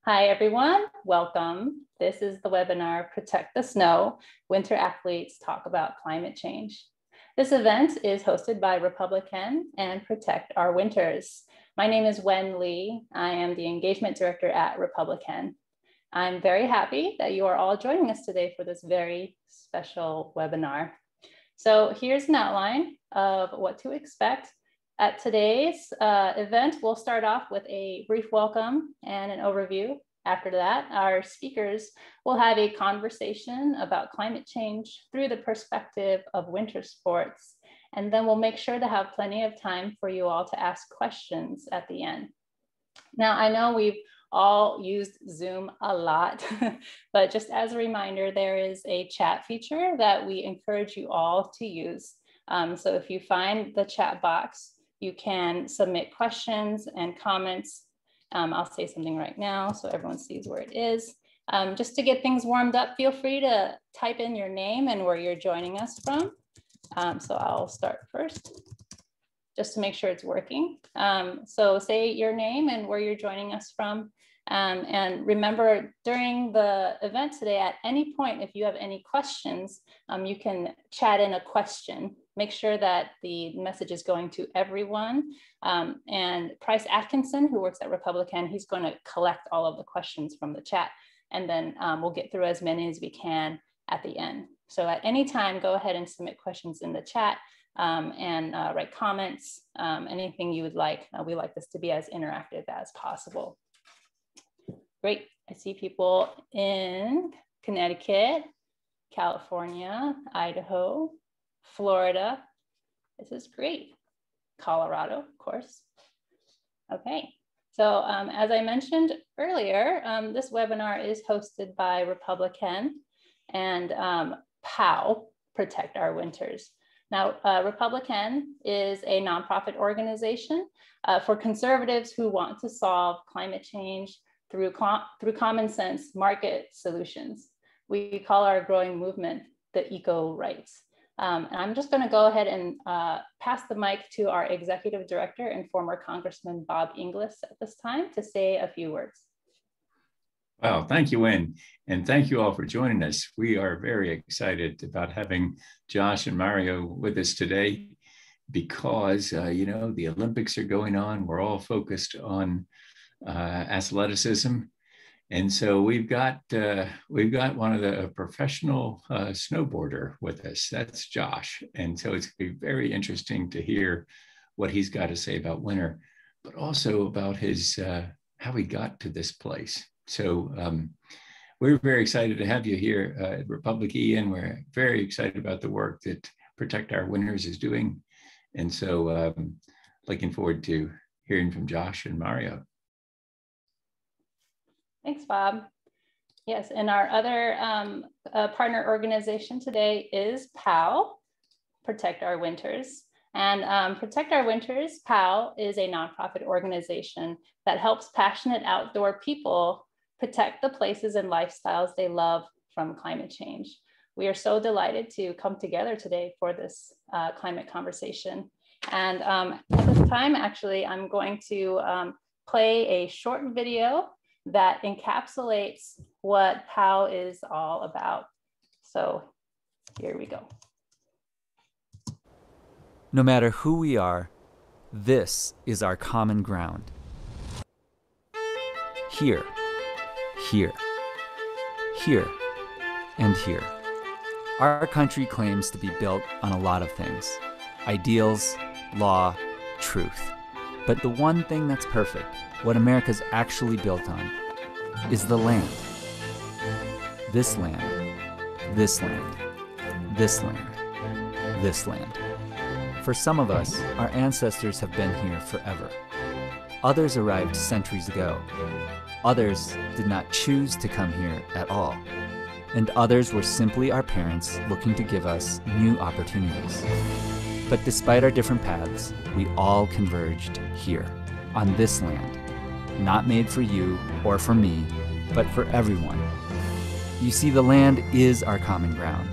Hi, everyone. Welcome. This is the webinar, Protect the Snow, Winter Athletes Talk About Climate Change. This event is hosted by republicEn and Protect Our Winters. My name is Wen Lee. I am the Engagement Director at republicEn. I'm very happy that you are all joining us today for this very special webinar. So here's an outline of what to expect. At today's event, we'll start off with a brief welcome and an overview. After that, our speakers will have a conversation about climate change through the perspective of winter sports. And then we'll make sure to have plenty of time for you all to ask questions at the end. Now, I know we've all used Zoom a lot, but just as a reminder, there is a chat feature that we encourage you all to use. So if you find the chat box, you can submit questions and comments. I'll say something right now so everyone sees where it is. Just to get things warmed up, feel free to type in your name and where you're joining us from. So I'll start first, just to make sure it's working. So say your name and where you're joining us from. And remember, during the event today, at any point, if you have any questions, you can chat in a question. Make sure that the message is going to everyone. And Price Atkinson, who works at republicEn, he's going to collect all of the questions from the chat. And then we'll get through as many as we can at the end. So at any time, go ahead and submit questions in the chat and write comments, anything you would like. We like this to be as interactive as possible. Great. I see people in Connecticut, California, Idaho, Florida. This is great. Colorado, of course. Okay. So as I mentioned earlier, this webinar is hosted by republicEn and POW, Protect Our Winters. Now, republicEn is a nonprofit organization for conservatives who want to solve climate change through common sense market solutions. We call our growing movement the Eco Rights. And I'm just going to go ahead and pass the mic to our Executive Director and former Congressman Bob Inglis at this time to say a few words. Well, thank you, Wen, and thank you all for joining us. We are very excited about having Josh and Mario with us today because, you know, the Olympics are going on. We're all focused on athleticism. And so we've got one of the professional snowboarder with us. That's Josh. And so it's going to be very interesting to hear what he's got to say about winter, but also about his how he got to this place. So we're very excited to have you here at republicEn. We're very excited about the work that Protect Our Winters is doing. And so looking forward to hearing from Josh and Mario. Thanks, Bob. Yes, and our other partner organization today is POW, Protect Our Winters. And Protect Our Winters, POW, is a nonprofit organization that helps passionate outdoor people protect the places and lifestyles they love from climate change. We are so delighted to come together today for this climate conversation. And at this time, actually, I'm going to play a short video that encapsulates what POW is all about. So here we go. No matter who we are, this is our common ground. Here, here, here, and here. Our country claims to be built on a lot of things: ideals, law, truth. But the one thing that's perfect, what America's actually built on, is the land. This land, this land, this land, this land. For some of us, our ancestors have been here forever. Others arrived centuries ago. Others did not choose to come here at all. And others were simply our parents looking to give us new opportunities. But despite our different paths, we all converged here, on this land, not made for you or for me, but for everyone. You see, the land is our common ground.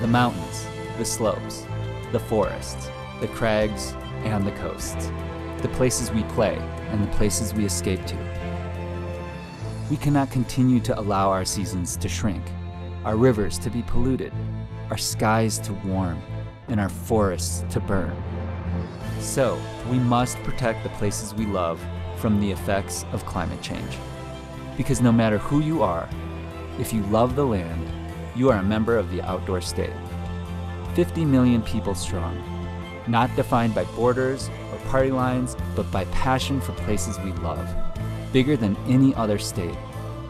The mountains, the slopes, the forests, the crags, and the coasts. The places we play and the places we escape to. We cannot continue to allow our seasons to shrink, our rivers to be polluted, our skies to warm, and our forests to burn. So, we must protect the places we love from the effects of climate change. Because no matter who you are, if you love the land, you are a member of the outdoor state. 50 million people strong, not defined by borders or party lines, but by passion for places we love. Bigger than any other state,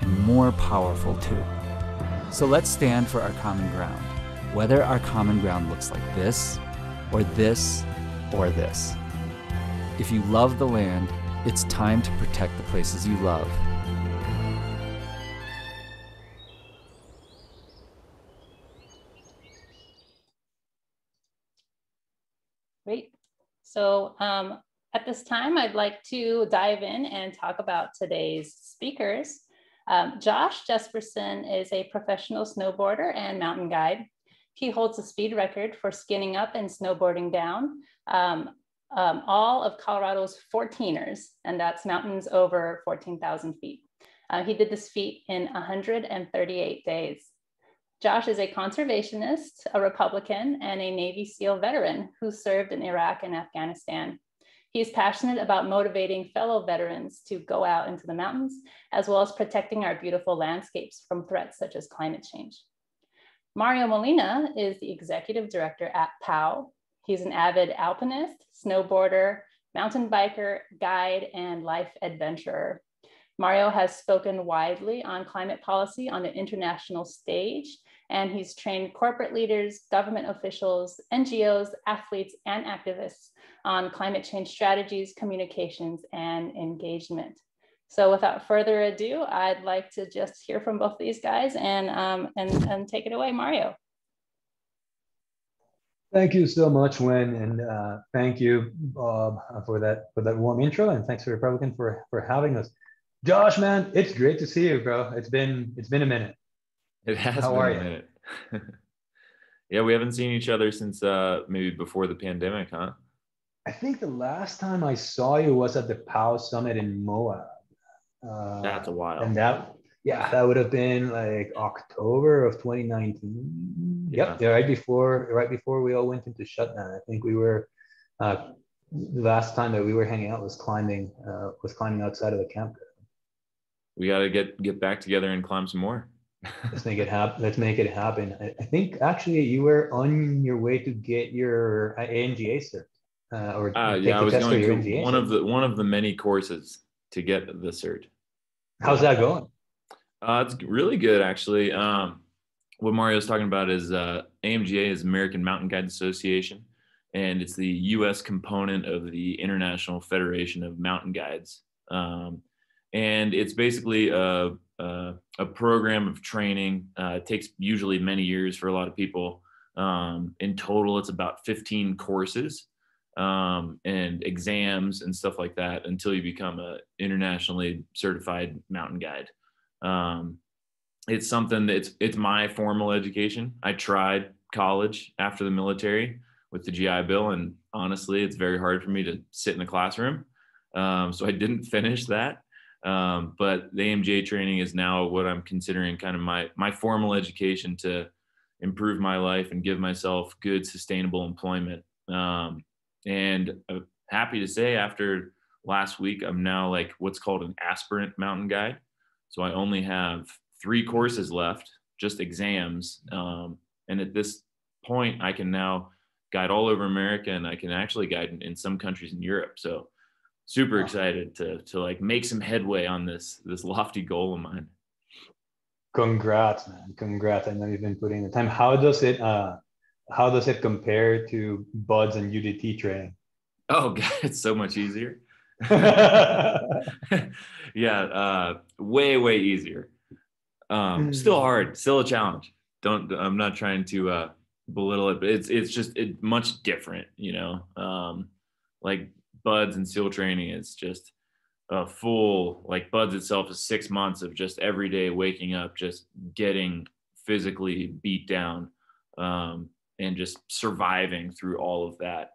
and more powerful too. So let's stand for our common ground, whether our common ground looks like this, or this, or this. If you love the land, it's time to protect the places you love. Great. So at this time, I'd like to dive in and talk about today's speakers. Josh Jesperson is a professional snowboarder and mountain guide. He holds a speed record for skinning up and snowboarding down all of Colorado's 14ers, and that's mountains over 14,000 feet. He did this feat in 138 days. Josh is a conservationist, a Republican, and a Navy SEAL veteran who served in Iraq and Afghanistan. He's passionate about motivating fellow veterans to go out into the mountains, as well as protecting our beautiful landscapes from threats such as climate change. Mario Molina is the executive director at POW. He's an avid alpinist, snowboarder, mountain biker, guide, and life adventurer. Mario has spoken widely on climate policy on the international stage, and he's trained corporate leaders, government officials, NGOs, athletes, and activists on climate change strategies, communications, and engagement. So without further ado, I'd like to just hear from both these guys and take it away, Mario. Thank you so much, Wen, and thank you, Bob, for that warm intro, and thanks to Republican for having us. Josh, man, it's great to see you, bro. It's been a minute. It has been a minute. Yeah, we haven't seen each other since maybe before the pandemic, huh? I think the last time I saw you was at the POW Summit in Moab. That's a while. And that would have been like October of 2019. Yeah. Yep, right before we all went into shutdown. I think we were the last time that we were hanging out was climbing outside of the campground. We got to get back together and climb some more. Let's make it happen. I think actually you were on your way to get your ANGA cert. I was going to one of the many courses to get the cert. How's that going? It's really good, actually. What Mario's talking about is AMGA is American Mountain Guides Association, and it's the U.S. component of the International Federation of Mountain Guides. And it's basically a program of training. It takes usually many years for a lot of people. In total, it's about 15 courses and exams and stuff like that until you become a internationally certified mountain guide. It's something that it's my formal education. I tried college after the military with the GI Bill, and honestly, it's very hard for me to sit in the classroom. So I didn't finish that. But the AMGA training is now what I'm considering kind of my formal education to improve my life and give myself good, sustainable employment. And I'm happy to say after last week, I'm now like what's called an aspirant mountain guide. So I only have 3 courses left, just exams. And at this point, I can now guide all over America, and I can actually guide in some countries in Europe. So super excited to like make some headway on this lofty goal of mine. Congrats, man. Congrats. I know you've been putting in the time. How does it compare to BUD/S and UDT training? Oh God, it's so much easier. Yeah, way easier. Still hard, still a challenge. I'm not trying to belittle it, but it's much different, you know. Like BUD/S and SEAL training is just a full, like BUD/S itself is 6 months of just every day waking up, just getting physically beat down, and just surviving through all of that.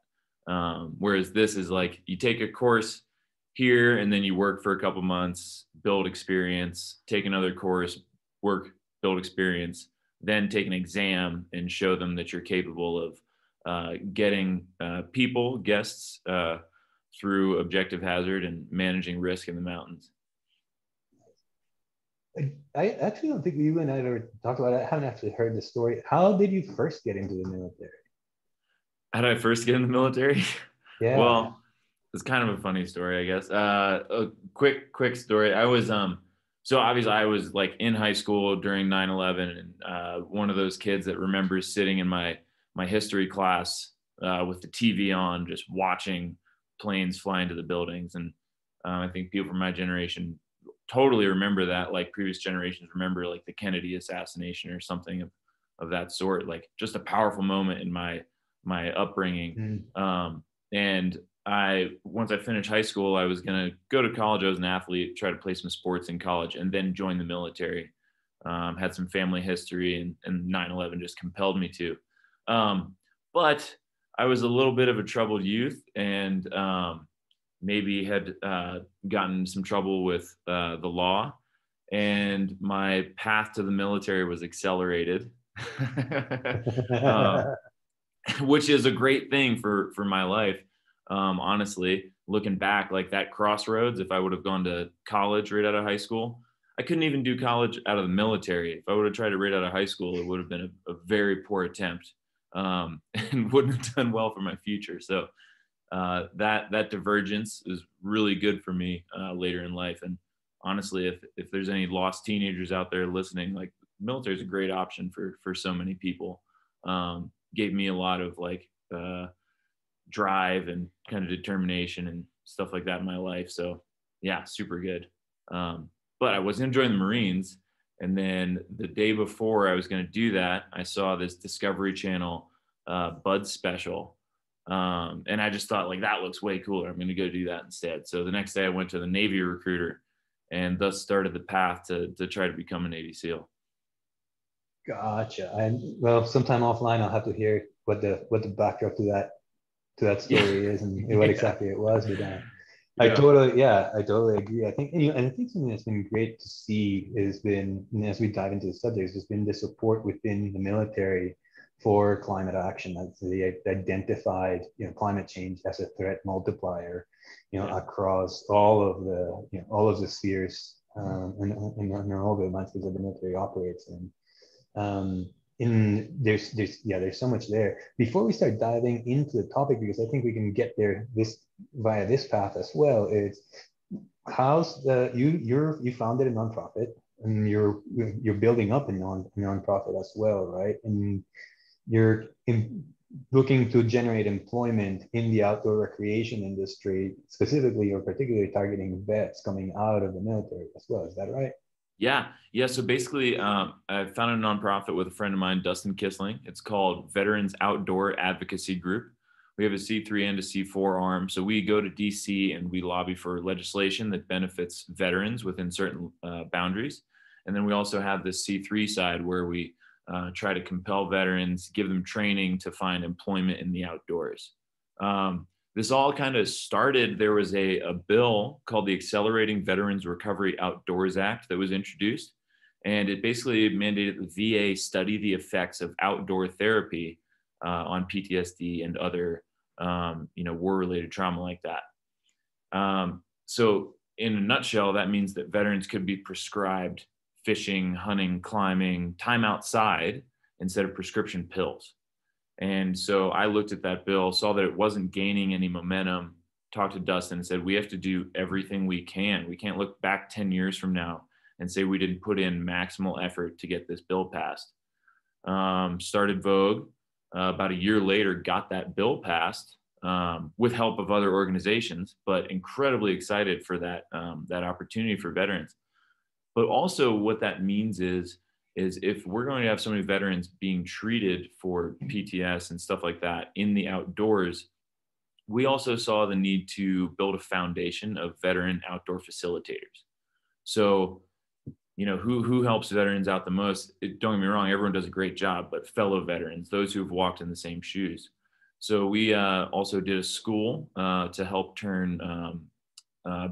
Whereas this is like you take a course here and then you work for a couple months, build experience, take another course, work, build experience, then take an exam and show them that you're capable of getting guests through objective hazard and managing risk in the mountains. I actually don't think you and I ever talked about it. I haven't actually heard the story. How did you first get into the military? How did I first get in the military? Yeah. Well, it's kind of a funny story, I guess. A quick story. I was so obviously I was like in high school during 9/11, and one of those kids that remembers sitting in my history class with the TV on, just watching planes fly into the buildings. And I think people from my generation totally remember that, like previous generations remember like the Kennedy assassination or something of that sort, like just a powerful moment in my upbringing. And once I finished high school, I was going to go to college. I was an athlete, try to play some sports in college, and then join the military. Had some family history, and 9/11 just compelled me to. But I was a little bit of a troubled youth, and maybe had gotten some trouble with the law, and my path to the military was accelerated, which is a great thing for my life. Honestly, looking back, like that crossroads, if I would have gone to college right out of high school, I couldn't even do college out of the military. If I would have tried it right out of high school, it would have been a very poor attempt, and wouldn't have done well for my future. So that divergence is really good for me later in life. And honestly, if there's any lost teenagers out there listening, like military is a great option for so many people. Gave me a lot of like drive and kind of determination and stuff like that in my life. So yeah, super good. But I was enjoying the Marines. And then the day before I was going to do that, I saw this Discovery Channel Bud special. And I just thought, like, that looks way cooler. I'm going to go do that instead. So the next day I went to the Navy recruiter, and thus started the path to try to become a Navy SEAL. Gotcha. And well, sometime offline, I'll have to hear what the backdrop to that story is and what exactly it was. But I totally agree. I think, and I think something that's been great to see has been, as we dive into the subject, has been the support within the military for climate action. As they identified, climate change as a threat multiplier, across all of the spheres, and all the landscapes that the military operates in. There's so much there. Before we start diving into the topic, because I think we can get there via this path as well, is how's you founded a nonprofit, and you're building up a nonprofit as well, right? And you're looking to generate employment in the outdoor recreation industry, specifically or particularly targeting vets coming out of the military as well. Is that right? Yeah. So basically, I founded a nonprofit with a friend of mine, Dustin Kissling. It's called Veterans Outdoor Advocacy Group. We have a C3 and a C4 arm. So we go to DC and we lobby for legislation that benefits veterans within certain boundaries. And then we also have the C3 side where we try to compel veterans, give them training to find employment in the outdoors. This all kind of started, there was a bill called the Accelerating Veterans Recovery Outdoors Act that was introduced. And it basically mandated the VA study the effects of outdoor therapy on PTSD and other, war-related trauma like that. So in a nutshell, that means that veterans could be prescribed fishing, hunting, climbing, time outside instead of prescription pills. And so I looked at that bill, saw that it wasn't gaining any momentum, talked to Dustin and said, we have to do everything we can. We can't look back 10 years from now and say we didn't put in maximal effort to get this bill passed. Started Vogue. About a year later, got that bill passed with help of other organizations, but incredibly excited for that opportunity for veterans. But also what that means is if we're going to have so many veterans being treated for PTS and stuff like that in the outdoors, we also saw the need to build a foundation of veteran outdoor facilitators. So, who helps veterans out the most? Don't get me wrong, everyone does a great job, but fellow veterans, those who have walked in the same shoes. So we also did a school to help turn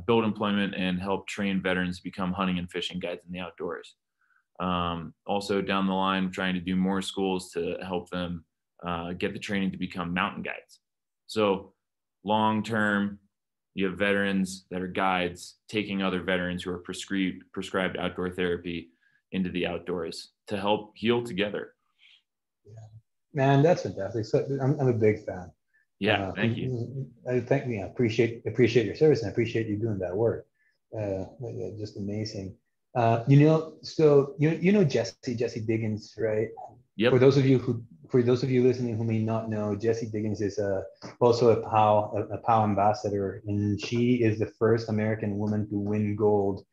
build employment and help train veterans to become hunting and fishing guides in the outdoors. Also down the line, trying to do more schools to help them get the training to become mountain guides. So long-term, you have veterans that are guides taking other veterans who are prescribed outdoor therapy into the outdoors to help heal together. Yeah, man, that's fantastic. So I'm a big fan. Yeah, thank you. Appreciate your service and I appreciate you doing that work. Just amazing. So you know Jesse Diggins, right? Yep. For those of you listening who may not know, Jessie Diggins is also a POW ambassador, and she is the first American woman to win gold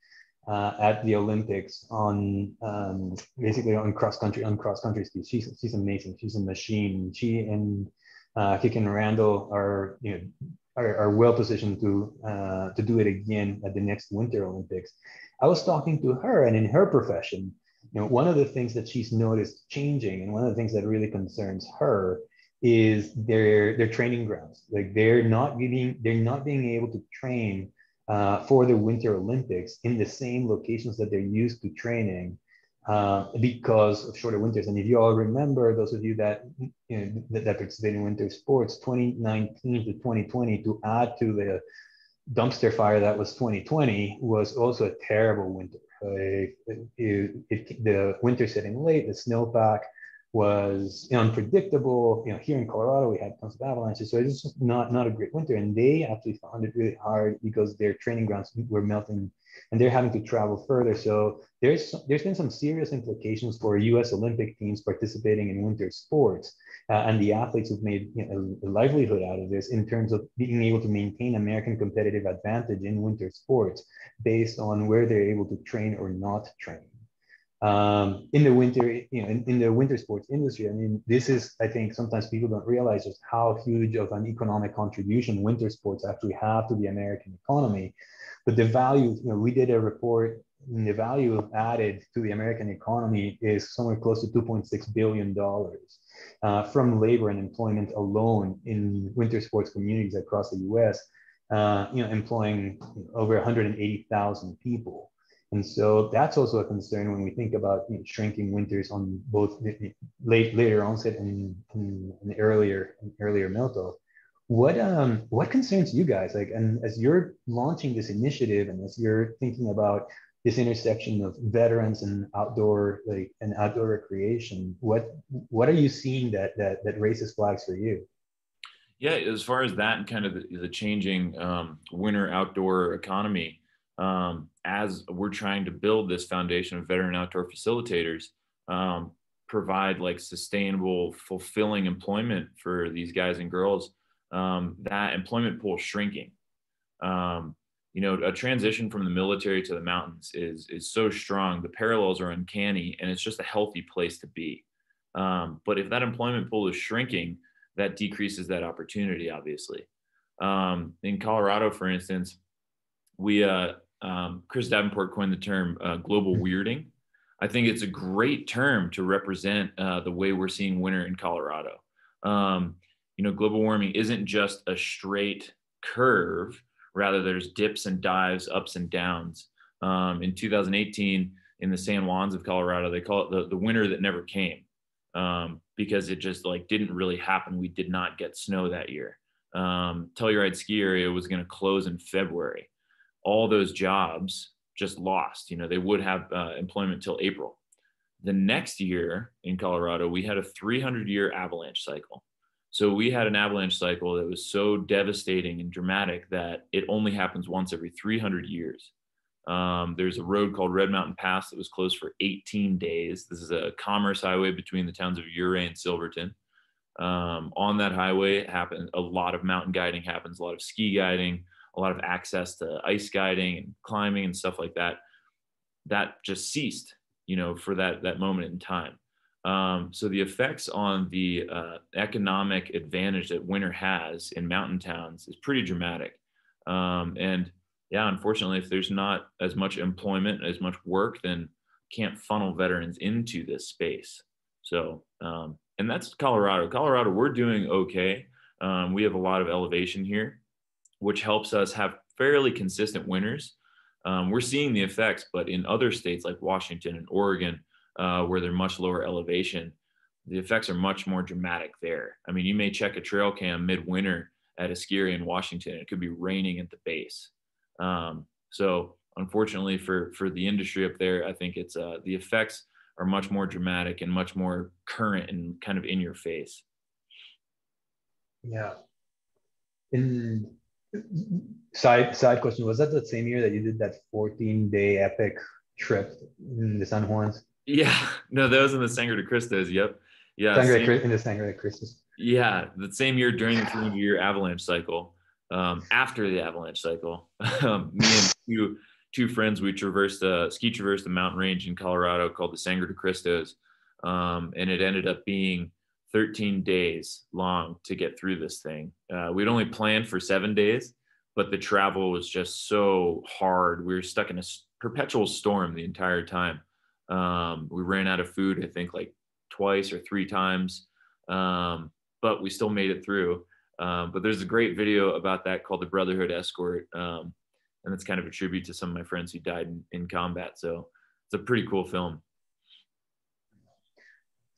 at the Olympics on basically on cross country skis. She's amazing. She's a machine. She and Kik and Randall are well positioned to do it again at the next Winter Olympics. I was talking to her, and in her profession, one of the things that she's noticed changing, and one of the things that really concerns her, is their training grounds. Like they're not being able to train for the Winter Olympics in the same locations that they're used to training because of shorter winters. And if you all remember, those of you that that participate in winter sports, 2019 to 2020, to add to the dumpster fire that was 2020, was also a terrible winter. The winter setting late, the snowpack was unpredictable. Here in Colorado, we had tons of avalanches, so it was just not a great winter. And they actually found it really hard because their training grounds were melting, and they're having to travel further. So there's been some serious implications for U.S. Olympic teams participating in winter sports, and the athletes who've made a livelihood out of this in terms of being able to maintain American competitive advantage in winter sports based on where they're able to train or not train. In the winter, in the winter sports industry, I mean, this is, I think sometimes people don't realize just how huge of an economic contribution winter sports actually have to the American economy. But the value, we did a report, and the value added to the American economy is somewhere close to $2.6 billion from labor and employment alone in winter sports communities across the U.S., employing over 180,000 people. And so that's also a concern when we think about shrinking winters on both later onset and earlier melt-off. What concerns you guys? And as you're launching this initiative, and as you're thinking about this intersection of veterans and outdoor recreation, what are you seeing that raises flags for you? Yeah, as far as that and kind of the changing winter outdoor economy, as we're trying to build this foundation of veteran outdoor facilitators, provide sustainable, fulfilling employment for these guys and girls, that employment pool is shrinking. A transition from the military to the mountains is so strong. The parallels are uncanny, and it's just a healthy place to be. But if that employment pool is shrinking, that decreases that opportunity, obviously. In Colorado, for instance, we Chris Davenport coined the term global weirding. I think it's a great term to represent the way we're seeing winter in Colorado. Global warming isn't just a straight curve. Rather, there's dips and dives, ups and downs. In 2018, in the San Juans of Colorado, they call it the winter that never came, because it just didn't really happen. We did not get snow that year. Telluride ski area was going to close in February. All those jobs just lost. They would have employment till April. The next year in Colorado, we had a 300-year avalanche cycle. So we had an avalanche cycle that was so devastating and dramatic that it only happens once every 300 years. There's a road called Red Mountain Pass that was closed for 18 days. This is a commerce highway between the towns of Ouray and Silverton. On that highway a lot of mountain guiding happens, a lot of ski guiding, a lot of access to ice guiding and climbing and stuff like that. That just ceased, for that moment in time. So the effects on the economic advantage that winter has in mountain towns is pretty dramatic. And yeah, unfortunately, if there's not as much employment, as much work, then can't funnel veterans into this space. So, and that's Colorado. Colorado, we're doing okay. We have a lot of elevation here, which helps us have fairly consistent winters. We're seeing the effects, but in other states like Washington and Oregon, where they're much lower elevation, the effects are much more dramatic there. I mean, you may check a trail cam midwinter at a ski area in Washington, it could be raining at the base. So unfortunately for the industry up there, I think it's the effects are much more dramatic and much more current and kind of in your face. Yeah. In side question, was that the same year that you did that 14-day epic trip in the San Juans? Yeah, no, that was in the Sangre de Cristos. Yep. Yeah. In the Sangre de Cristos. Yeah, the same year during the 300-year avalanche cycle. After the avalanche cycle, me and two friends, we traversed the mountain range in Colorado called the Sangre de Cristos, and it ended up being 13 days long to get through this thing. We'd only planned for 7 days, but the travel was just so hard. We were stuck in a perpetual storm the entire time. We ran out of food, I think, like twice or three times, but we still made it through. But there's a great video about that called The Brotherhood Escort, and it's kind of a tribute to some of my friends who died in combat. So it's a pretty cool film.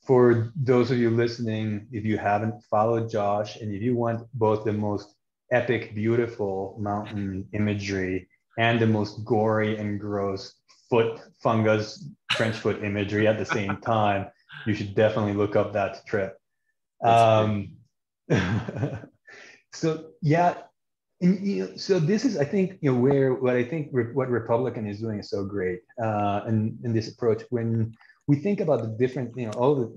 For those of you listening, if you haven't followed Josh, and if you want both the most epic, beautiful mountain imagery and the most gory and gross foot fungus, French foot imagery at the same time, you should definitely look up that trip. So yeah, and, so this is, I think, what Republican is doing is so great, in this approach. When we think about the different, all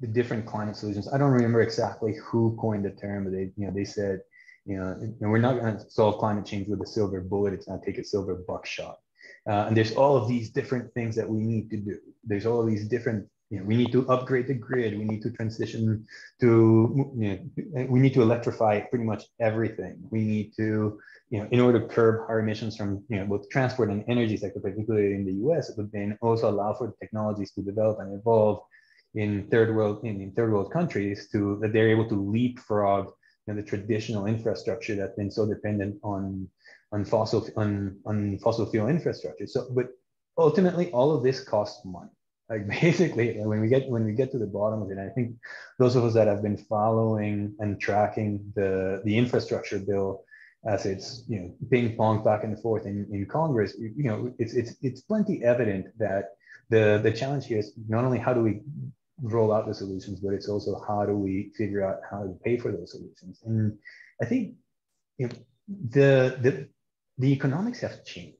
the different climate solutions, I don't remember exactly who coined the term, but they said, we're not going to solve climate change with a silver bullet. It's going to take a silver buckshot. And there's all of these different things that we need to do. There's all of these different, we need to upgrade the grid. We need to transition to, we need to electrify pretty much everything. We need to, in order to curb our emissions from, both transport and energy sector, particularly in the US, but then also allow for technologies to develop and evolve in third world countries that they're able to leapfrog the traditional infrastructure that's been so dependent on fossil fuel infrastructure. So, but ultimately, all of this costs money. Like basically, when we get to the bottom of it, I think those of us that have been following and tracking the infrastructure bill as it's ping pong back and forth in Congress, it's plenty evident that the challenge here is not only how do we roll out the solutions, but it's also how do we figure out how to pay for those solutions. And I think the economics have changed,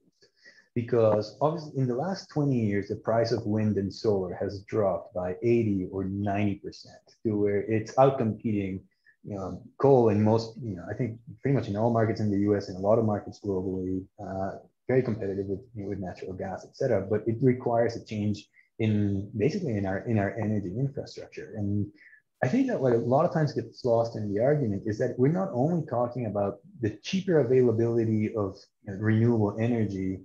because obviously in the last 20 years, the price of wind and solar has dropped by 80 or 90% to where it's outcompeting coal in most, I think pretty much in all markets in the US and a lot of markets globally, very competitive with natural gas, et cetera. But it requires a change basically in our energy infrastructure. And I think that what a lot of times gets lost in the argument is that we're not only talking about the cheaper availability of renewable energy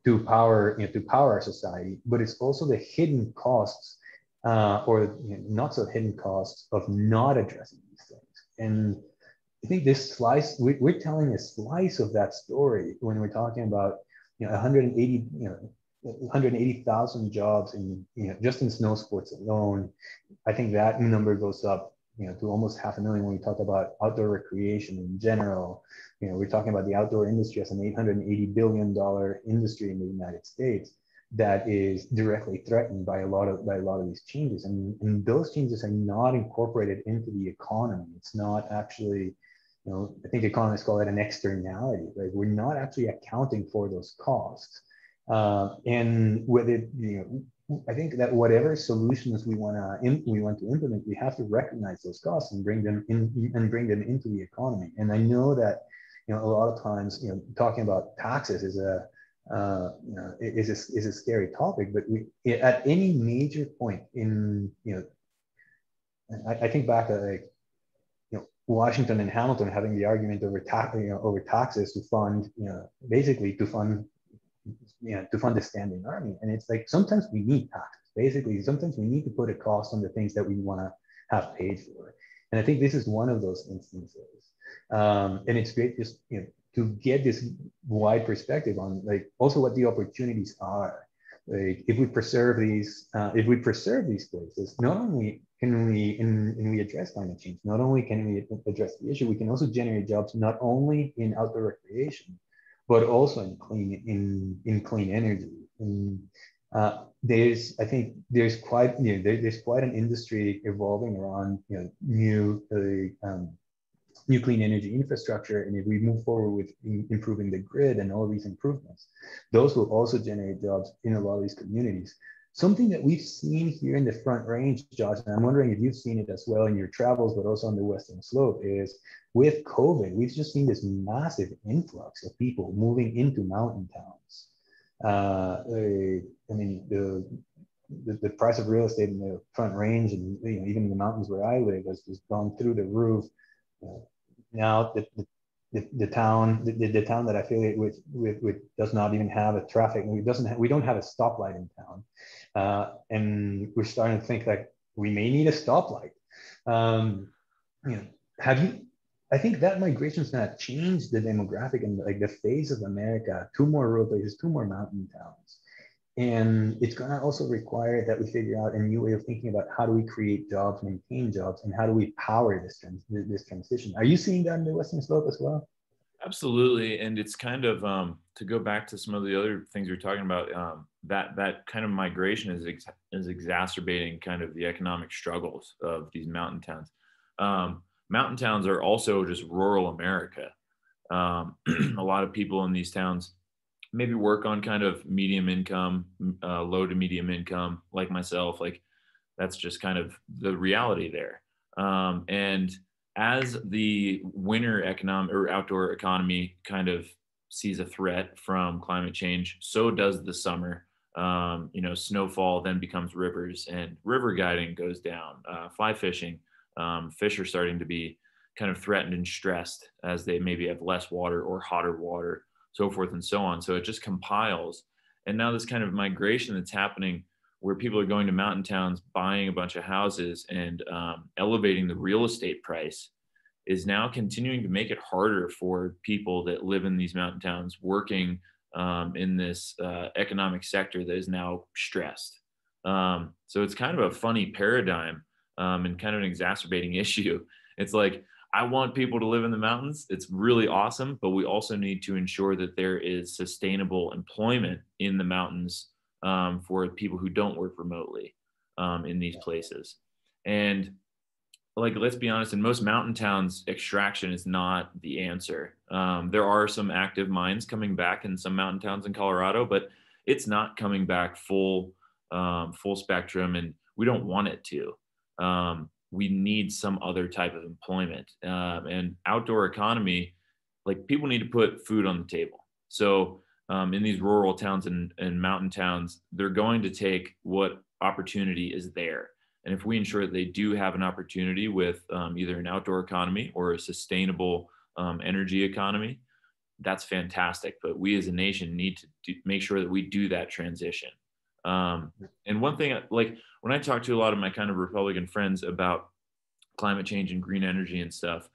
to power our society, but it's also the hidden costs or not so hidden costs of not addressing these things. And I think this slice, we're telling a slice of that story when we're talking about 180,000 jobs in just in snow sports alone. I think that number goes up to almost 500,000 when we talk about outdoor recreation in general. We're talking about the outdoor industry as an $880 billion industry in the United States that is directly threatened by a lot of these changes, and those changes are not incorporated into the economy. It's not actually, I think economists call it an externality. Right? We're not actually accounting for those costs. And with it, I think that whatever solutions we want to implement, we have to recognize those costs and bring them into the economy. And I know that a lot of times talking about taxes is a scary topic, but at any major point in I think back at Washington and Hamilton having the argument over taxes to fund basically to fund the standing army. And it's like, sometimes we need taxes. Basically, sometimes we need to put a cost on the things that we want to have paid for. And I think this is one of those instances. And it's great just to get this wide perspective on like also what the opportunities are. Like if we preserve these places, not only can we address climate change, not only can we address the issue, we can also generate jobs not only in outdoor recreation, but also in clean energy. And I think there's quite there's quite an industry evolving around new clean energy infrastructure. And if we move forward with improving the grid and all these improvements, those will also generate jobs in a lot of these communities. Something that we've seen here in the Front Range, Josh, and I'm wondering if you've seen it as well in your travels, but also on the Western Slope, is with COVID, we've just seen this massive influx of people moving into mountain towns. I mean, the price of real estate in the Front Range and even in the mountains where I live has just gone through the roof. Now the town that I affiliate with does not even have a traffic. We don't have a stoplight in town, and we're starting to think like we may need a stoplight. I think that migration's gonna change the demographic and like the face of America. 2 more rural places, 2 more mountain towns. And it's going to also require that we figure out a new way of thinking about how do we create jobs, maintain jobs, and how do we power this transition. Are you seeing that in the Western Slope as well? Absolutely. And it's kind of, to go back to some of the other things you're talking about, that kind of migration is exacerbating kind of the economic struggles of these mountain towns. Mountain towns are also just rural America. A lot of people in these towns maybe work on kind of medium income, low to medium income, like myself. Like that's just kind of the reality there. And as the winter economic or outdoor economy kind of sees a threat from climate change, so does the summer. Snowfall then becomes rivers, and river guiding goes down. Fly fishing, fish are starting to be kind of threatened and stressed as they maybe have less water or hotter water, so forth and so on. So it just compiles. And now this kind of migration that's happening where people are going to mountain towns, buying a bunch of houses and elevating the real estate price is now continuing to make it harder for people that live in these mountain towns working in this economic sector that is now stressed. So it's kind of a funny paradigm and kind of an exacerbating issue. It's like, I want people to live in the mountains. It's really awesome, but we also need to ensure that there is sustainable employment in the mountains for people who don't work remotely in these places. And like, let's be honest, in most mountain towns, extraction is not the answer. There are some active mines coming back in some mountain towns in Colorado, but it's not coming back full spectrum, and we don't want it to. We need some other type of employment. And outdoor economy, like people need to put food on the table. So in these rural towns and mountain towns, they're going to take what opportunity is there. And if we ensure that they do have an opportunity with either an outdoor economy or a sustainable energy economy, that's fantastic. But we as a nation need to make sure that we do that transition. And one thing, like when I talk to a lot of my kind of Republican friends about climate change and green energy and stuff,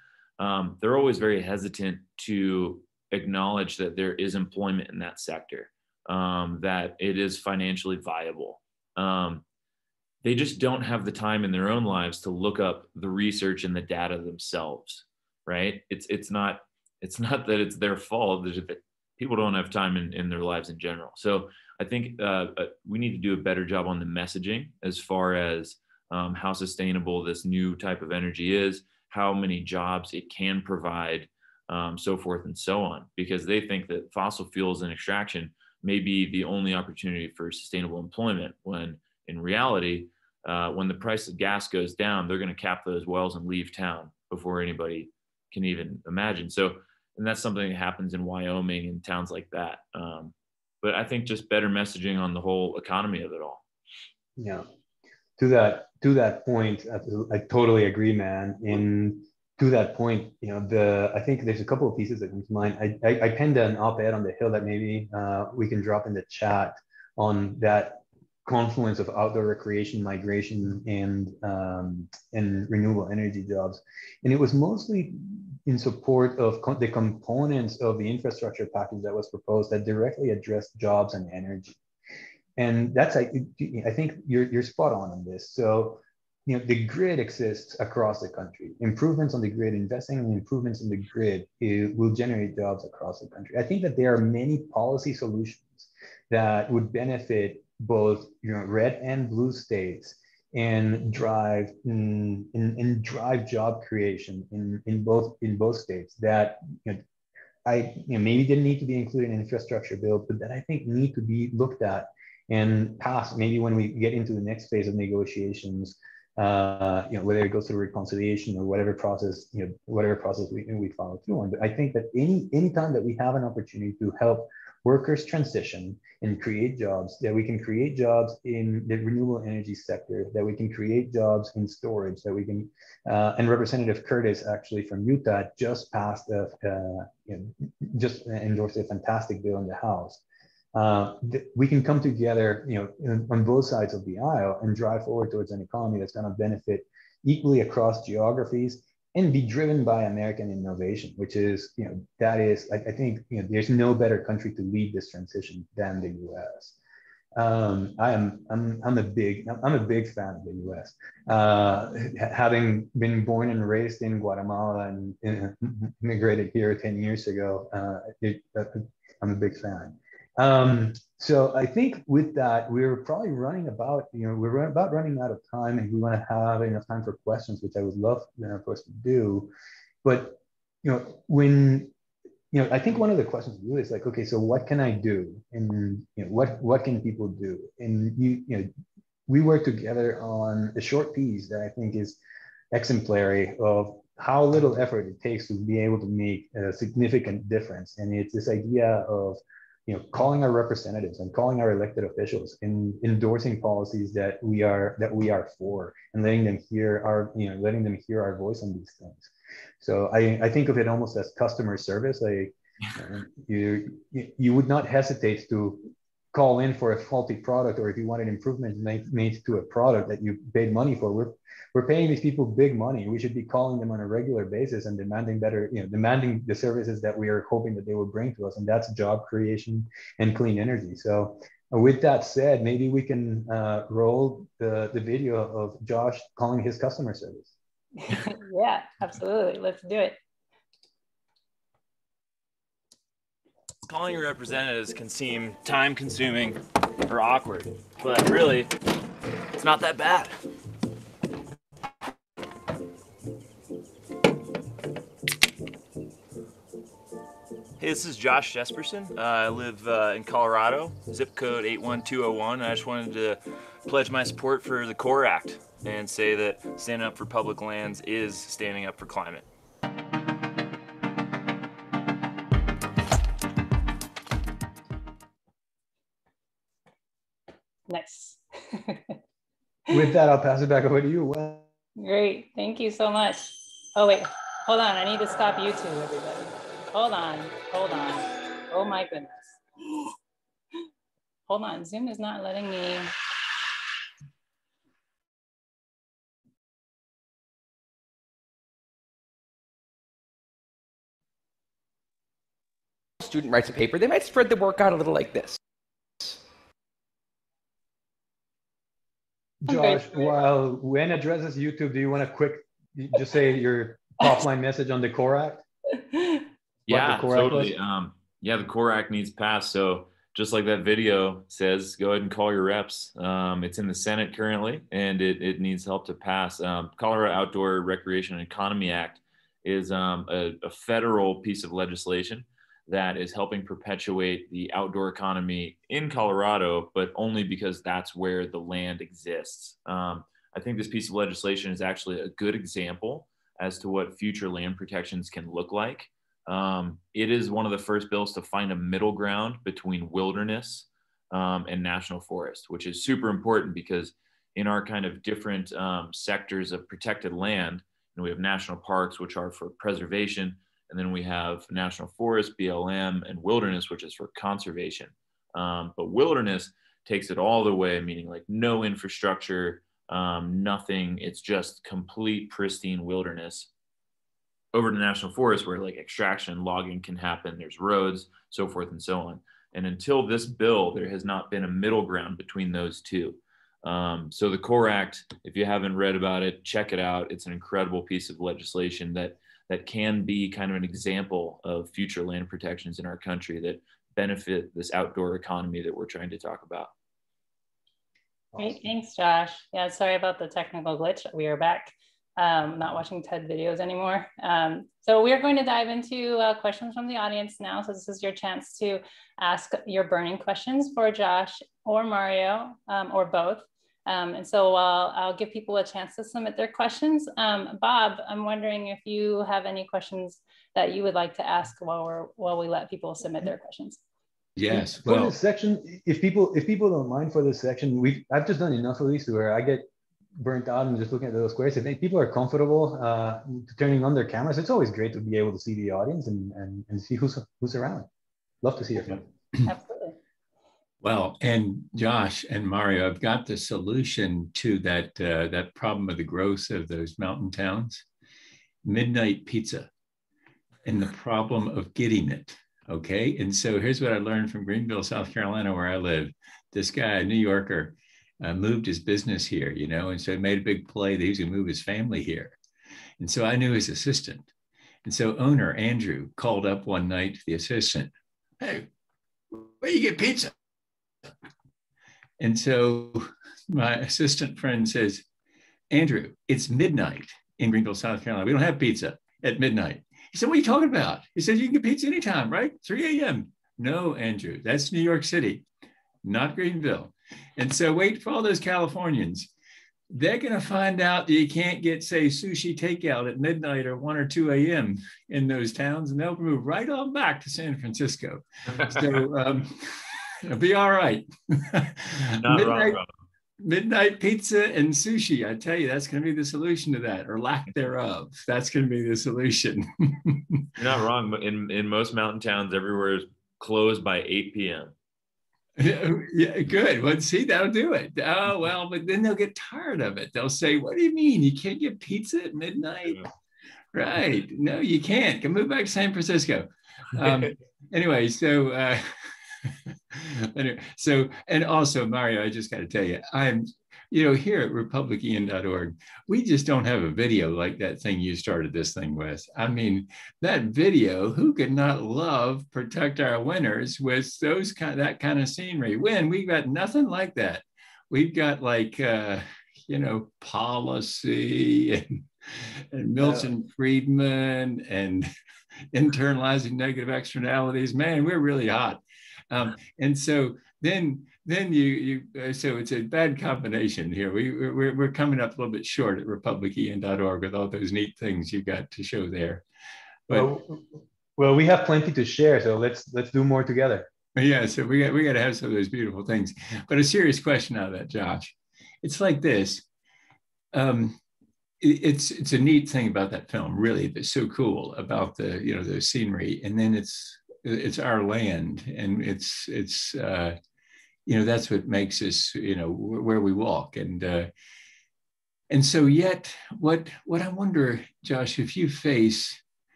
they're always very hesitant to acknowledge that there is employment in that sector, that it is financially viable. They just don't have the time in their own lives to look up the research and the data themselves, right? It's not that it's their fault. People don't have time in their lives in general. So I think we need to do a better job on the messaging as far as how sustainable this new type of energy is, how many jobs it can provide, so forth and so on, because they think that fossil fuels and extraction may be the only opportunity for sustainable employment, when in reality, when the price of gas goes down, they're going to cap those wells and leave town before anybody can even imagine. So, and that's something that happens in Wyoming and towns like that. But I think just better messaging on the whole economy of it all. Yeah. To that point, I totally agree, man. And to that point, I think there's a couple of pieces that come to mind. I penned an op-ed on the Hill that maybe we can drop in the chat on that confluence of outdoor recreation, migration, and renewable energy jobs. And it was mostly in support of the components of the infrastructure package that was proposed that directly addressed jobs and energy. And that's, I think you're spot on this. So, the grid exists across the country. Improvements on the grid, investing in improvements in the grid, will generate jobs across the country. I think that there are many policy solutions that would benefit both red and blue states and drive job creation in both states that maybe didn't need to be included in infrastructure bill, but that I think need to be looked at and passed maybe when we get into the next phase of negotiations, whether it goes through reconciliation or whatever process we follow through on. But I think that any time that we have an opportunity to help workers transition and create jobs, that we can create jobs in the renewable energy sector, that we can create jobs in storage, that we can, and Representative Curtis actually from Utah just just endorsed a fantastic bill in the House. We can come together, on both sides of the aisle and drive forward towards an economy that's going to benefit equally across geographies and be driven by American innovation, which is, I think, there's no better country to lead this transition than the U.S. I'm a big fan of the U.S. Having been born and raised in Guatemala and immigrated here 10 years ago, I'm a big fan. So I think with that, we're probably running about, we're about running out of time, and we want to have enough time for questions, which I would love for us to do. But, I think one of the questions really is like, okay, so what can I do? And, what can people do? And, we work together on a short piece that I think is exemplary of how little effort it takes to be able to make a significant difference. And it's this idea of, calling our representatives and calling our elected officials and endorsing policies that we are for, and letting them hear our voice on these things. So I think of it almost as customer service. You would not hesitate to call in for a faulty product, or if you wanted improvements made to a product that you paid money for. We're paying these people big money. We should be calling them on a regular basis and demanding demanding the services that we are hoping that they will bring to us. And that's job creation and clean energy. So with that said, maybe we can roll the video of Josh calling his customer service. Yeah, absolutely. Let's do it. Calling your representatives can seem time-consuming or awkward, but really, it's not that bad. Hey, this is Josh Jesperson. I live in Colorado, zip code 81201. I just wanted to pledge my support for the CORE Act and say that standing up for public lands is standing up for climate. Nice. With that, I'll pass it back over to you. Great, thank you so much. Oh wait, hold on, I need to stop YouTube, everybody. Hold on. Oh my goodness. Hold on, Zoom is not letting me. Student writes a paper, they might spread the work out a little like this. Josh, while Wen addresses YouTube, do you want to just say your top line message on the CORE Act? Yeah, totally. The CORE Act needs passed. So just like that video says, go ahead and call your reps. It's in the Senate currently, and it needs help to pass. Colorado Outdoor Recreation and Economy Act is a federal piece of legislation that is helping perpetuate the outdoor economy in Colorado, but only because that's where the land exists. I think this piece of legislation is actually a good example as to what future land protections can look like. It is one of the first bills to find a middle ground between wilderness and national forest, which is super important because in our kind of different sectors of protected land, we have national parks, which are for preservation, and then we have national forest, BLM, and wilderness, which is for conservation. But wilderness takes it all the way, meaning like no infrastructure, nothing. It's just complete pristine wilderness, over to national forest where like extraction, logging can happen. There's roads, so forth and so on. And until this bill, there has not been a middle ground between those two. So the CORE Act, if you haven't read about it, check it out. It's an incredible piece of legislation that can be kind of an example of future land protections in our country that benefit this outdoor economy that we're trying to talk about. Great, thanks, Josh. Yeah, sorry about the technical glitch. We are back. Not watching TED videos anymore. So we are going to dive into questions from the audience now. So this is your chance to ask your burning questions for Josh or Mario, or both. And so I'll give people a chance to submit their questions. Bob, I'm wondering if you have any questions that you would like to ask while we let people submit their questions. Yes. For this section, if people don't mind, for this section, I've just done enough of these where I get burnt out and just looking at those squares. If people are comfortable turning on their cameras, it's always great to be able to see the audience and see who's around. Love to see it. Absolutely. Well, and Josh and Mario, I've got the solution to that problem of the growth of those mountain towns: midnight pizza, and the problem of getting it. Okay, and so here's what I learned from Greenville, South Carolina, where I live. This guy, a New Yorker, moved his business here, and so he made a big play that he was going to move his family here. And so I knew his assistant. And so owner Andrew called up one night to the assistant, "Hey, where you get pizza?" And so my assistant friend says, "Andrew, it's midnight in Greenville, South Carolina. We don't have pizza at midnight." He said, "What are you talking about?" He said, "You can get pizza anytime, right? 3 a.m. No, Andrew, that's New York City, not Greenville. And so wait for all those Californians. They're going to find out that you can't get, say, sushi takeout at midnight or 1 or 2 a.m. in those towns, and they'll move right on back to San Francisco. So it'll be all right." Midnight pizza and sushi. I tell you, that's going to be the solution to that, or lack thereof. That's going to be the solution. You're not wrong, but in most mountain towns, everywhere is closed by 8 p.m. Yeah, good. Well, see, that'll do it. Oh, well, but then they'll get tired of it. They'll say, "What do you mean? You can't get pizza at midnight?" Yeah. Right. No, you can't. Come move back to San Francisco. Anyway, so and also, Mario, I just got to tell you, I'm, here at republicEn.org, we just don't have a video like that thing you started this thing with. I mean, that video, who could not love Protect Our Winters with that kind of scenery? We've got nothing like that. We've got like, policy and Milton Friedman and internalizing negative externalities. Man, we're really hot. And so then so it's a bad combination here. We're coming up a little bit short at republicEn.org with all those neat things you got to show there. But well, we have plenty to share, so let's do more together. Yeah, so we got to have some of those beautiful things. But a serious question out of that, Josh. It's like this. It's a neat thing about that film, really. That's so cool about the scenery, and then it's our land, and it's that's what makes us where we walk, and so yet what I wonder, Josh, if you face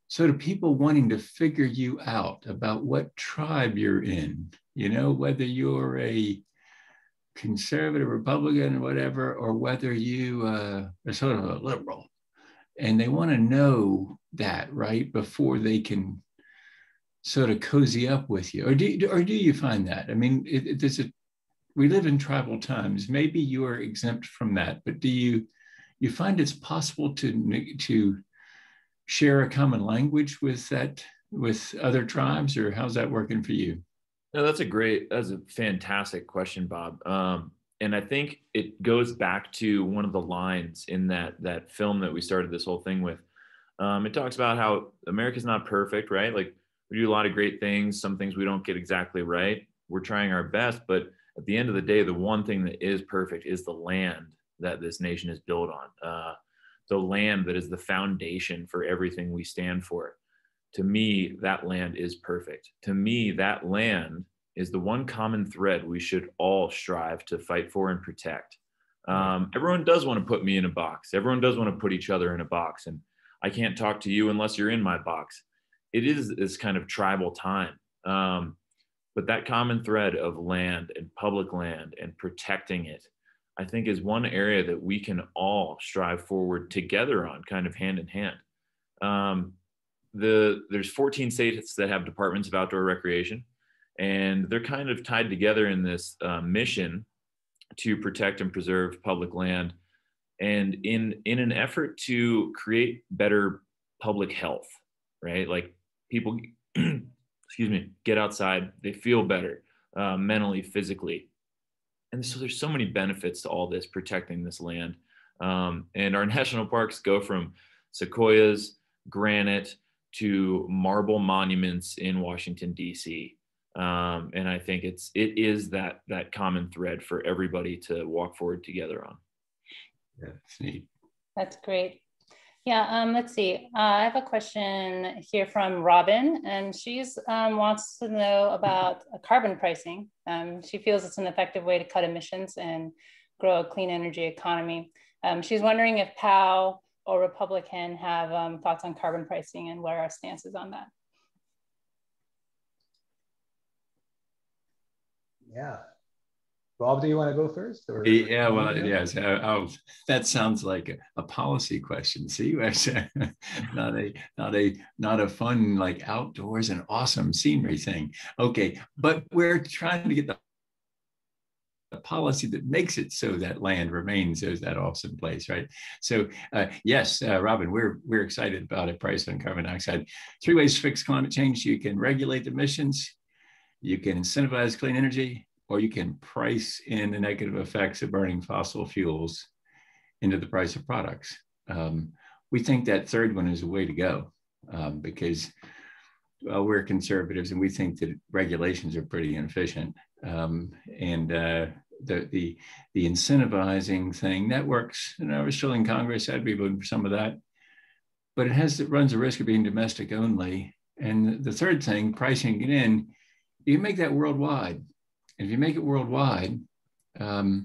sort of people wanting to figure you out about what tribe you're in, whether you're a conservative, Republican, or whatever, or whether you are sort of a liberal, and they want to know that right before they can sort of cozy up with you, or do you find that? I mean, we live in tribal times. Maybe you are exempt from that, but do you find it's possible to share a common language with other tribes, or how's that working for you? No, that's a fantastic question, Bob. And I think it goes back to one of the lines in that film that we started this whole thing with. It talks about how America's not perfect, right? Like, we do a lot of great things. Some things we don't get exactly right. We're trying our best, but at the end of the day, the one thing that is perfect is the land that this nation is built on. The land that is the foundation for everything we stand for. To me, that land is perfect. To me, that land is the one common thread we should all strive to fight for and protect. Everyone does want to put me in a box. Everyone does want to put each other in a box. And I can't talk to you unless you're in my box. It is this kind of tribal time. But that common thread of land and public land and protecting it, I think, is one area that we can all strive forward together on, kind of hand in hand. There's 14 states that have departments of outdoor recreation, and they're kind of tied together in this mission to protect and preserve public land, and in an effort to create better public health, right? Like people, excuse me, get outside, they feel better mentally, physically. And so there's so many benefits to all this, protecting this land. And our national parks go from sequoias, granite, to marble monuments in Washington, D.C. And I think it is that common thread for everybody to walk forward together on. Yeah, that's neat. That's great. Yeah, let's see. I have a question here from Robin, and she's wants to know about carbon pricing. She feels it's an effective way to cut emissions and grow a clean energy economy. She's wondering if POW or Republican have thoughts on carbon pricing and what our stance is on that. Yeah. Bob, do you want to go first? Or yeah, well, yes. That sounds like a policy question. See, not a fun, like, outdoors and awesome scenery thing. Okay, but we're trying to get the policy that makes it so that land remains as that awesome place, right? So yes, Robin, we're excited about a price on carbon dioxide. 3 ways to fix climate change: you can regulate emissions, you can incentivize clean energy, or you can price in the negative effects of burning fossil fuels into the price of products. We think that third one is a way to go because, well, we're conservatives and we think that regulations are pretty inefficient. The incentivizing thing, that works. And I was still in Congress, I'd be voting for some of that, but it runs the risk of being domestic only. And the third thing, pricing it in, you can make that worldwide. And if you make it worldwide, then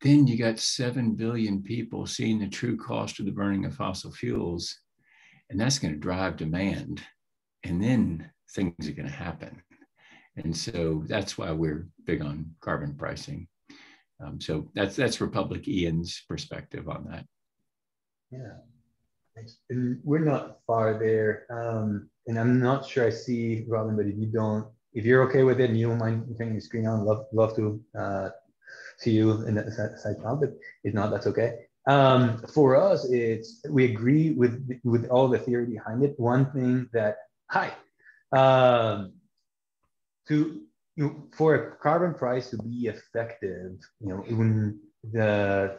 you got 7 billion people seeing the true cost of the burning of fossil fuels, and that's going to drive demand, and then things are going to happen. And so that's why we're big on carbon pricing. So that's republicEn's perspective on that. Yeah, thanks. And we're not far there, and I'm not sure I see, Robin, but if you're okay with it and you don't mind turning your screen on, love to see you in the side panel, but if not, that's okay. For us, we agree with all the theory behind it. One thing that, for a carbon price to be effective, when the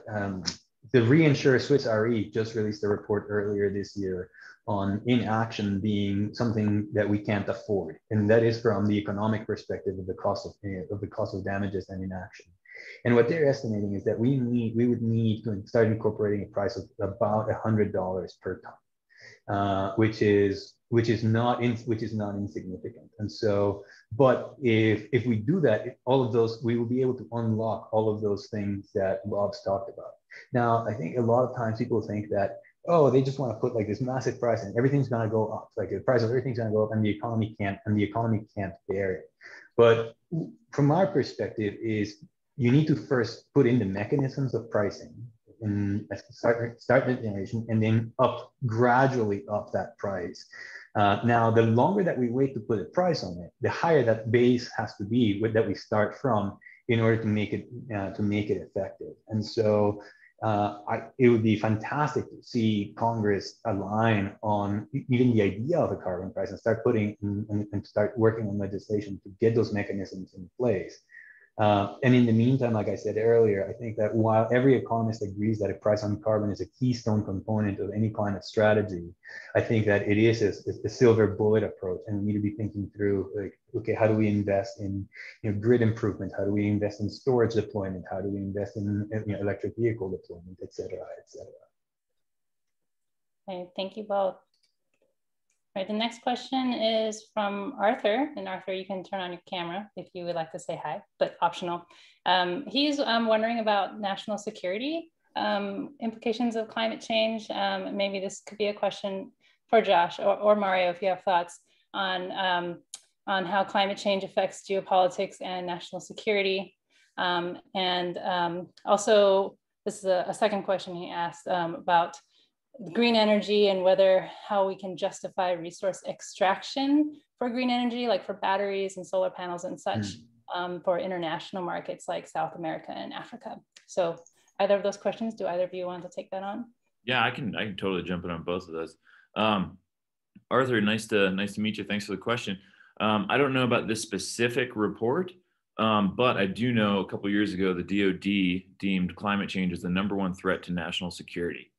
reinsurer Swiss Re just released a report earlier this year on inaction being something that we can't afford, and that is from the economic perspective of the cost of damages and inaction. And what they're estimating is that we would need to start incorporating a price of about $100 per ton, which is not insignificant. And so, but if we do that, all of those, we will be able to unlock all of those things that Bob's talked about. Now, I think a lot of times people think that, oh, they just want to put like this massive price and everything's going to go up. Like the price of everything's going to go up, and the economy can't bear it. But from our perspective is you need to first put in the mechanisms of pricing and start the generation, and then gradually up that price. Now, the longer that we wait to put a price on it, the higher that base has to be that we start from in order to make it effective. And so it would be fantastic to see Congress align on even the idea of a carbon price and start start working on legislation to get those mechanisms in place. And in the meantime, like I said earlier, I think that while every economist agrees that a price on carbon is a keystone component of any climate strategy, I think that it is a silver bullet approach, and we need to be thinking through, like, okay, how do we invest in grid improvement? How do we invest in storage deployment? How do we invest in electric vehicle deployment, et cetera, et cetera? Okay, thank you both. Right, the next question is from Arthur. And Arthur, you can turn on your camera if you would like to say hi, but optional. He's wondering about national security, implications of climate change. Maybe this could be a question for Josh or Mario, if you have thoughts on how climate change affects geopolitics and national security. Also, this is a second question he asked about green energy and how we can justify resource extraction for green energy, like for batteries and solar panels and such, for international markets like South America and Africa. So either of those questions, do either of you want to take that on? Yeah, I can totally jump in on both of those. Arthur, nice to meet you. Thanks for the question. I don't know about this specific report, but I do know a couple of years ago, the DoD deemed climate change as the #1 threat to national security.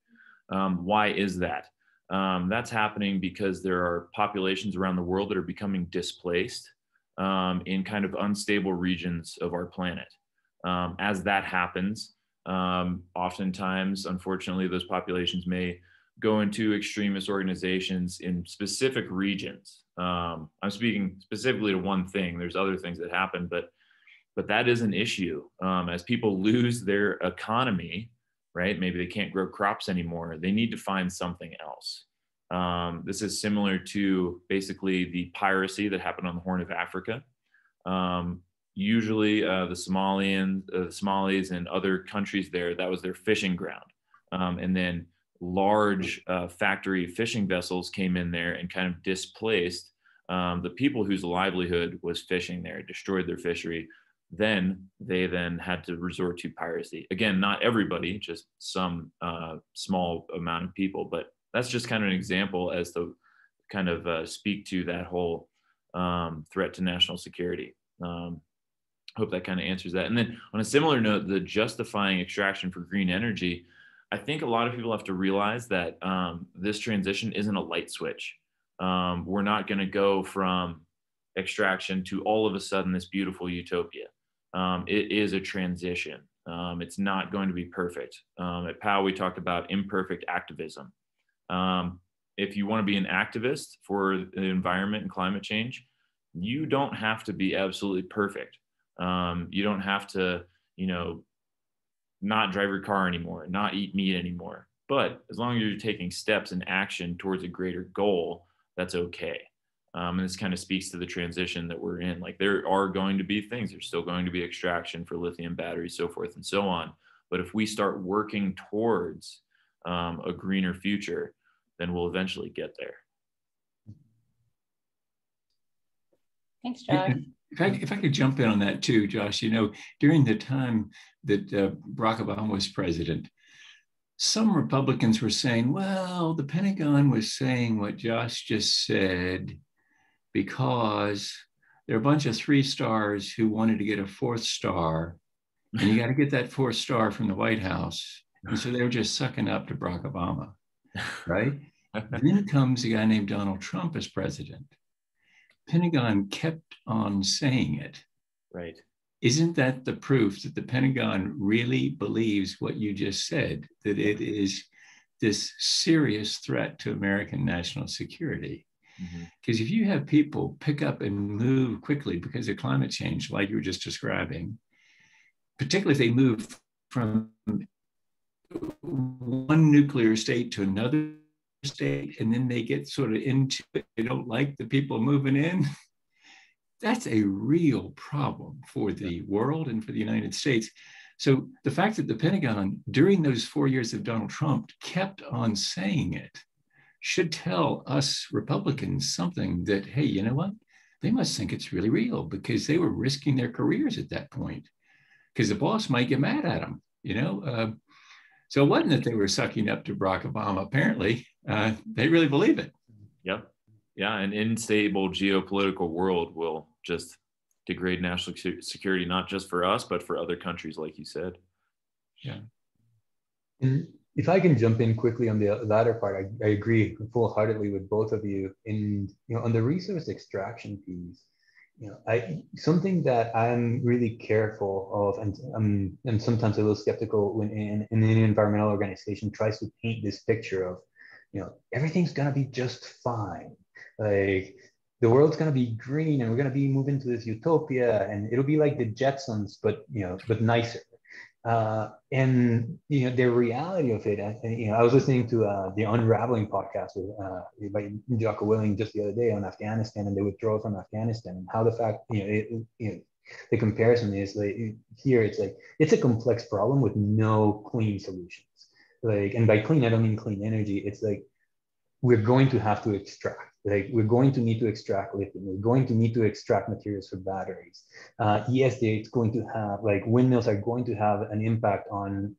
Why is that? That's happening because there are populations around the world that are becoming displaced in kind of unstable regions of our planet. As that happens, oftentimes, unfortunately, those populations may go into extremist organizations in specific regions. I'm speaking specifically to one thing. There's other things that happen, but that is an issue. As people lose their economy, right? Maybe they can't grow crops anymore. They need to find something else. This is similar to basically the piracy that happened on the Horn of Africa. Usually the Somalis and other countries there, that was their fishing ground. And then large factory fishing vessels came in there and kind of displaced the people whose livelihood was fishing there, destroyed their fishery. Then they had to resort to piracy. Again, not everybody, just some small amount of people, but that's just kind of an example as to kind of speak to that whole threat to national security. Hope that kind of answers that. And then on a similar note, the justifying extraction for green energy, I think a lot of people have to realize that this transition isn't a light switch. We're not going to go from extraction to all of a sudden this beautiful utopia. It is a transition. It's not going to be perfect. At POW, we talked about imperfect activism. If you want to be an activist for the environment and climate change, you don't have to be absolutely perfect. You don't have to, not drive your car anymore, not eat meat anymore. But as long as you're taking steps and action towards a greater goal, that's okay. And this kind of speaks to the transition that we're in. Like, there are going to be things, there's still going to be extraction for lithium batteries, so forth and so on. But if we start working towards a greener future, then we'll eventually get there. Thanks, Josh. If I could jump in on that too, Josh, during the time that Barack Obama was president, some Republicans were saying, well, the Pentagon was saying what Josh just said because there are a bunch of 3 stars who wanted to get a 4th star, and you got to get that 4th star from the White House. And so they were just sucking up to Barack Obama, right? Then comes a guy named Donald Trump as president. Pentagon kept on saying it. Right. Isn't that the proof that the Pentagon really believes what you just said, that it is this serious threat to American national security? Because if you have people pick up and move quickly because of climate change, like you were just describing, particularly if they move from one nuclear state to another state, and then they get sort of into it, they don't like the people moving in, that's a real problem for the world and for the United States. So the fact that the Pentagon, during those 4 years of Donald Trump, kept on saying it should tell us Republicans something that, hey, you know what? They must think it's really real, because they were risking their careers at that point, because the boss might get mad at them, So it wasn't that they were sucking up to Barack Obama. Apparently, they really believe it. Yep. Yeah, an unstable geopolitical world will just degrade national security, not just for us, but for other countries, like you said. Yeah. And if I can jump in quickly on the latter part, I agree full-heartedly with both of you. And on the resource extraction piece, something that I'm really careful of, and sometimes a little skeptical when an environmental organization tries to paint this picture of, everything's gonna be just fine. Like the world's going to be green and we're going to be moving to this utopia and it'll be like the Jetsons, but, but nicer. And the reality of it, I was listening to the Unraveling podcast with by Jocko Willing just the other day on Afghanistan and the withdrawal from Afghanistan, and how the fact, the comparison is like here, it's like it's a complex problem with no clean solutions. Like, and by clean, I don't mean clean energy. It's like we're going to have to extract. Like we're going to need to extract lithium. We're going to need to extract materials for batteries. Yes, it's going to have, like, windmills are going to have an impact on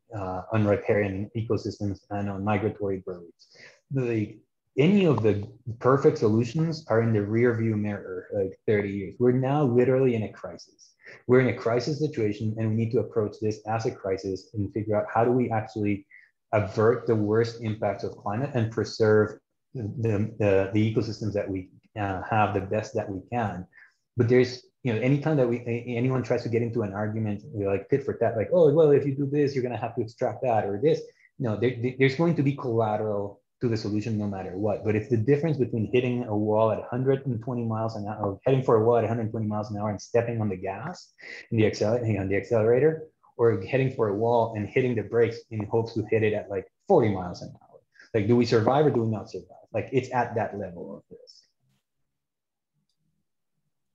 riparian ecosystems and on migratory birds. Like any of the perfect solutions are in the rear view mirror, like 30 years. We're now literally in a crisis. We're in a crisis situation, and we need to approach this as a crisis and figure out how do we actually avert the worst impacts of climate and preserve the ecosystems that we have the best that we can. But there's, anytime that anyone tries to get into an argument, like tit for tat, like, oh, well, if you do this, you're going to have to extract that or this. No, there's going to be collateral to the solution no matter what. But it's the difference between hitting a wall at 120 miles an hour, or heading for a wall at 120 miles an hour and stepping on the gas and the accelerator, or heading for a wall and hitting the brakes in hopes to hit it at like 40 miles an hour. Like, do we survive or do we not survive? Like, it's at that level of this.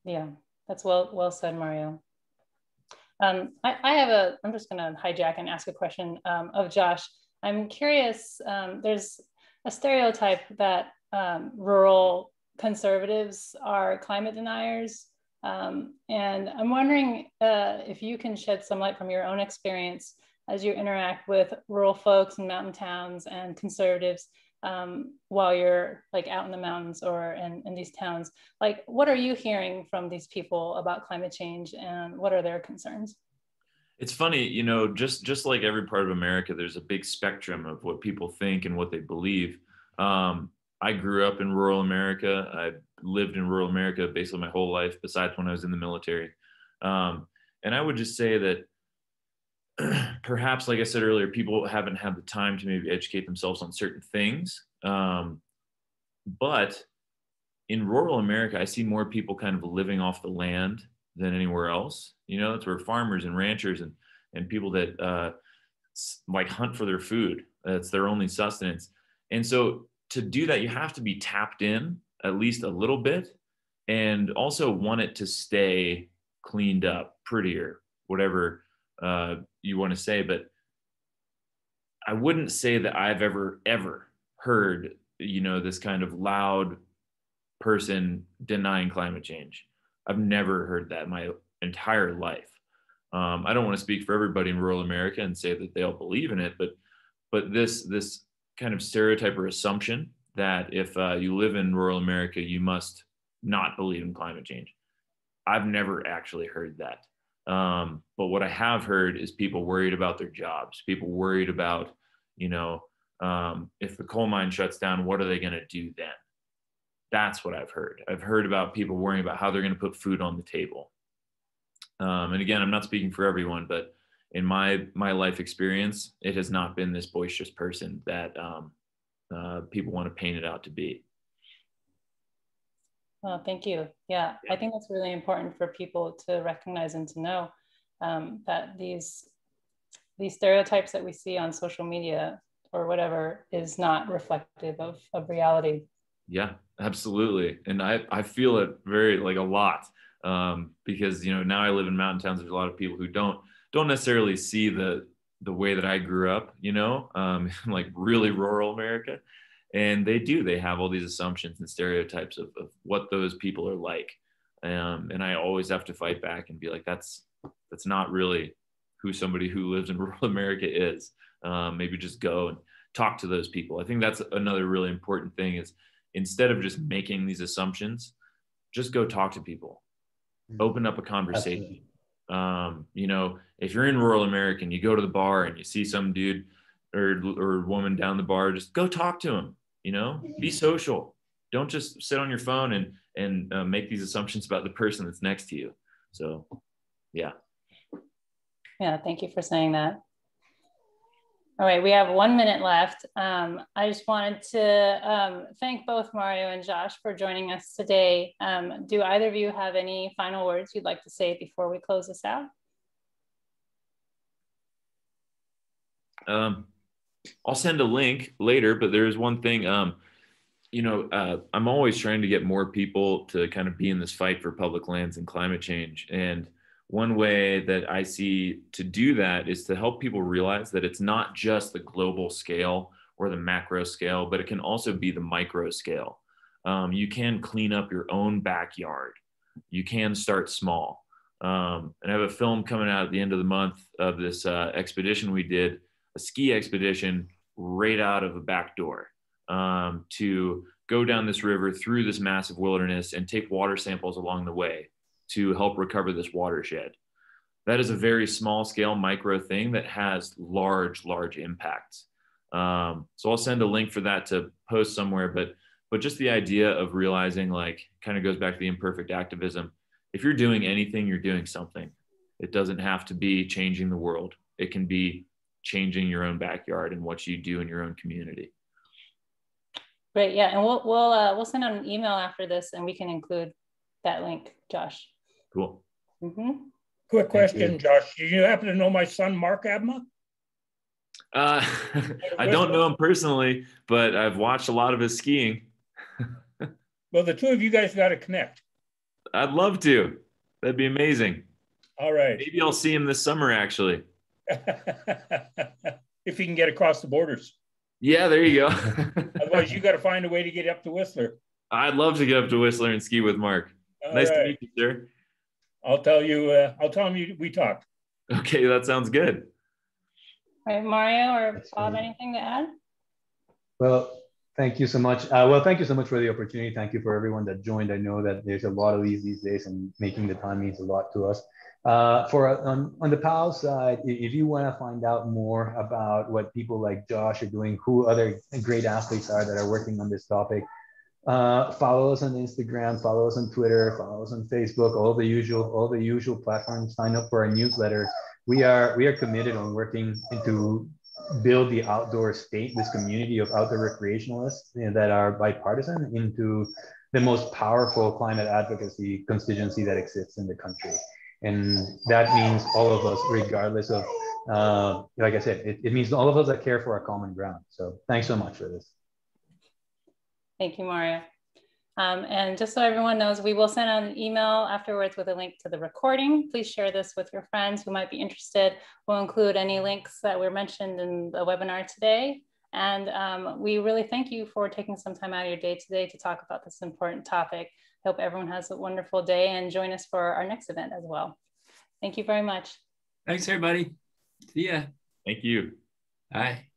Yeah, that's well said, Mario. I'm just gonna hijack and ask a question of Josh. I'm curious, there's a stereotype that rural conservatives are climate deniers. And I'm wondering if you can shed some light from your own experience as you interact with rural folks in mountain towns and conservatives while you're like out in the mountains or in these towns. Like, what are you hearing from these people about climate change, and what are their concerns? It's funny, just like every part of America, there's a big spectrum of what people think and what they believe. I grew up in rural America. I lived in rural America basically my whole life, besides when I was in the military. And I would just say that perhaps, like I said earlier, people haven't had the time to maybe educate themselves on certain things. But in rural America, I see more people kind of living off the land than anywhere else. That's where farmers and ranchers and people that like hunt for their food. That's their only sustenance. And so to do that, you have to be tapped in at least a little bit, and also want it to stay cleaned up, prettier, whatever you want to say. But I wouldn't say that I've ever heard, this kind of loud person denying climate change. I've never heard that in my entire life. I don't want to speak for everybody in rural America and say that they all believe in it, but this kind of stereotype or assumption that if you live in rural America, you must not believe in climate change. I've never actually heard that. But what I have heard is people worried about their jobs, people worried about, if the coal mine shuts down, what are they going to do then? That's what I've heard. I've heard about people worrying about how they're going to put food on the table. And again, I'm not speaking for everyone, but in my life experience, it has not been this boisterous person that people want to paint it out to be. Well, thank you. Yeah, I think that's really important for people to recognize and to know that these stereotypes that we see on social media or whatever is not reflective of reality. Yeah, absolutely. And I feel it very, like, a lot because, now I live in mountain towns. There's a lot of people who don't necessarily see the way that I grew up, like really rural America. And they have all these assumptions and stereotypes of what those people are like. And I always have to fight back and be like, that's not really who somebody who lives in rural America is. Maybe just go and talk to those people. I think that's another really important thing is, instead of just making these assumptions, just go talk to people, open up a conversation. If you're in rural America and you go to the bar and you see some dude or woman down the bar, just go talk to him, be social. Don't just sit on your phone and make these assumptions about the person that's next to you. So, yeah. Yeah, thank you for saying that. All right, we have 1 minute left. I just wanted to thank both Mario and Josh for joining us today. Do either of you have any final words you'd like to say before we close this out? I'll send a link later, but there is one thing, you know, I'm always trying to get more people to kind of be in this fight for public lands and climate change. And one way that I see to do that is to help people realize that it's not just the global scale or the macro scale, but it can also be the micro scale. You can clean up your own backyard. You can start small. And I have a film coming out at the end of the month of this expedition we did, a ski expedition right out of a back door, to go down this river through this massive wilderness and take water samples along the way to help recover this watershed. That is a very small scale micro thing that has large impacts. So I'll send a link for that to post somewhere, but just the idea of realizing, like, kind of goes back to the imperfect activism. If you're doing anything, you're doing something. It doesn't have to be changing the world. It can be changing your own backyard and what you do in your own community. Great, yeah, and we'll send out an email after this, and we can include that link, Josh. Cool. Quick question, Josh. Do you happen to know my son, Mark Abma? I don't know him personally, but I've watched a lot of his skiing. Well, the two of you guys got to connect. I'd love to. That'd be amazing. All right. Maybe I'll see him this summer, actually. If he can get across the borders. Yeah, there you go. Otherwise, you got to find a way to get up to Whistler. I'd love to get up to Whistler and ski with Mark. Nice to meet you, sir. I'll tell him we talked. Okay, that sounds good. All right, Mario or Bob, anything to add? Well, thank you so much. Thank you so much for the opportunity. Thank you for everyone that joined. I know that there's a lot of these days, and making the time means a lot to us. On the PAL side, if you want to find out more about what people like Josh are doing, who other great athletes are that are working on this topic, follow us on Instagram, follow us on Twitter, follow us on Facebook, all the usual platforms. Sign up for our newsletter. We are committed on working to build the outdoor state, this community of outdoor recreationalists that are bipartisan, into the most powerful climate advocacy constituency that exists in the country. And that means all of us, regardless of, like I said, it means all of us that care for our common ground. So thanks so much for this. Thank you, Mario. And just so everyone knows, we will send out an email afterwards with a link to the recording. Please share this with your friends who might be interested. We'll include any links that were mentioned in the webinar today. And we really thank you for taking some time out of your day today to talk about this important topic. Hope everyone has a wonderful day, and join us for our next event as well. Thank you very much. Thanks, everybody. See ya. Thank you. Bye.